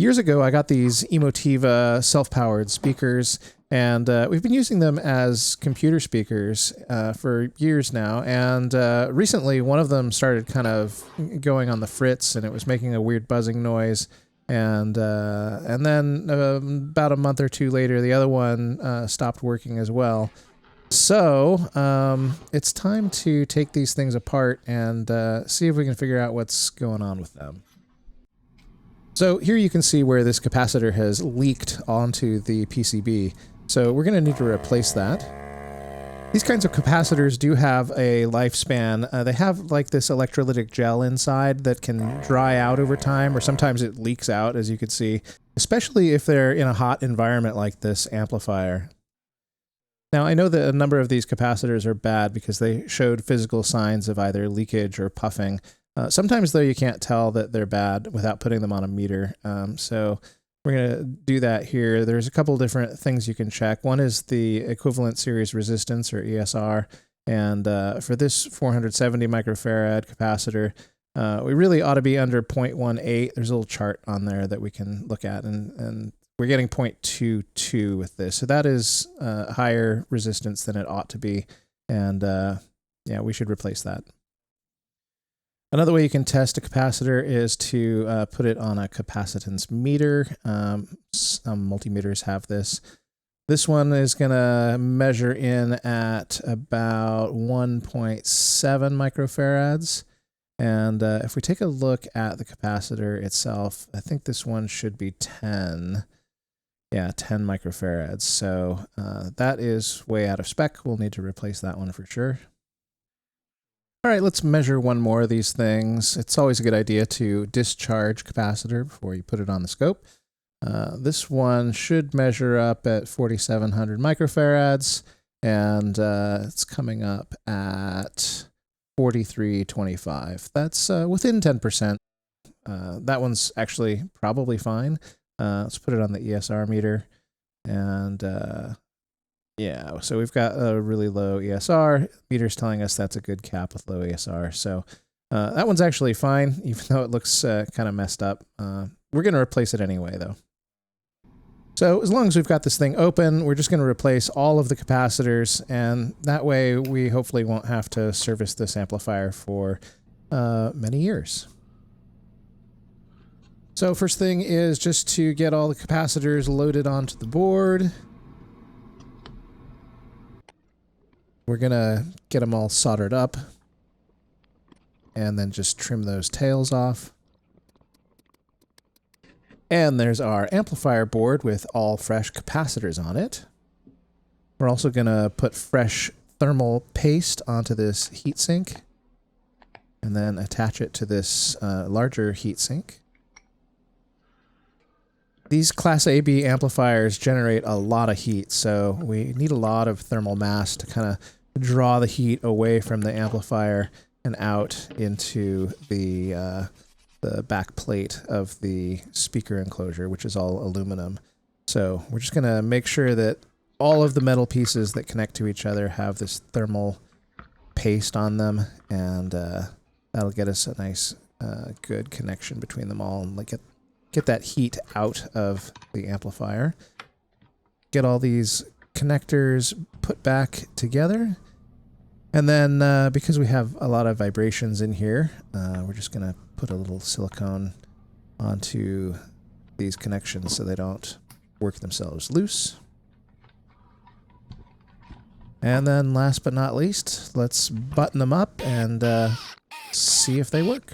Years ago, I got these Emotiva self-powered speakers, and we've been using them as computer speakers for years now. And recently, one of them started kind of going on the fritz, and it was making a weird buzzing noise. And then about a month or two later, the other one stopped working as well. So it's time to take these things apart and see if we can figure out what's going on with them. So here you can see where this capacitor has leaked onto the PCB. So we're going to need to replace that. These kinds of capacitors do have a lifespan. They have like this electrolytic gel inside that can dry out over time, or sometimes it leaks out, as you can see, especially if they're in a hot environment like this amplifier. Now, I know that a number of these capacitors are bad because they showed physical signs of either leakage or puffing. Sometimes, though, you can't tell that they're bad without putting them on a meter. So we're going to do that here. There's a couple different things you can check. One is the equivalent series resistance, or ESR. And for this 470 microfarad capacitor, we really ought to be under 0.18. There's a little chart on there that we can look at, and we're getting 0.22 with this. So that is higher resistance than it ought to be. And yeah, we should replace that. Another way you can test a capacitor is to put it on a capacitance meter. Some multimeters have this. This one is going to measure in at about 1.7 microfarads. And if we take a look at the capacitor itself, I think this one should be 10. Yeah, 10 microfarads. So that is way out of spec. We'll need to replace that one for sure. All right, let's measure one more of these things. It's always a good idea to discharge capacitor before you put it on the scope. This one should measure up at 4,700 microfarads, and it's coming up at 4325. That's within 10%. That one's actually probably fine. Let's put it on the ESR meter, and yeah, so we've got a really low ESR. Meter's telling us that's a good cap with low ESR. So that one's actually fine, even though it looks kind of messed up. We're going to replace it anyway, though. So as long as we've got this thing open, we're just going to replace all of the capacitors, and that way we hopefully won't have to service this amplifier for many years. So first thing is just to get all the capacitors loaded onto the board. We're going to get them all soldered up and then just trim those tails off. And there's our amplifier board with all fresh capacitors on it. We're also going to put fresh thermal paste onto this heatsink and then attach it to this larger heatsink. These Class AB amplifiers generate a lot of heat, so we need a lot of thermal mass to kind of draw the heat away from the amplifier and out into the back plate of the speaker enclosure, which is all aluminum. So we're just going to make sure that all of the metal pieces that connect to each other have this thermal paste on them, and that'll get us a nice, good connection between them all and get that heat out of the amplifier. Get all these connectors put back together. And then because we have a lot of vibrations in here, we're just going to put a little silicone onto these connections so they don't work themselves loose. And then last but not least, let's button them up and see if they work.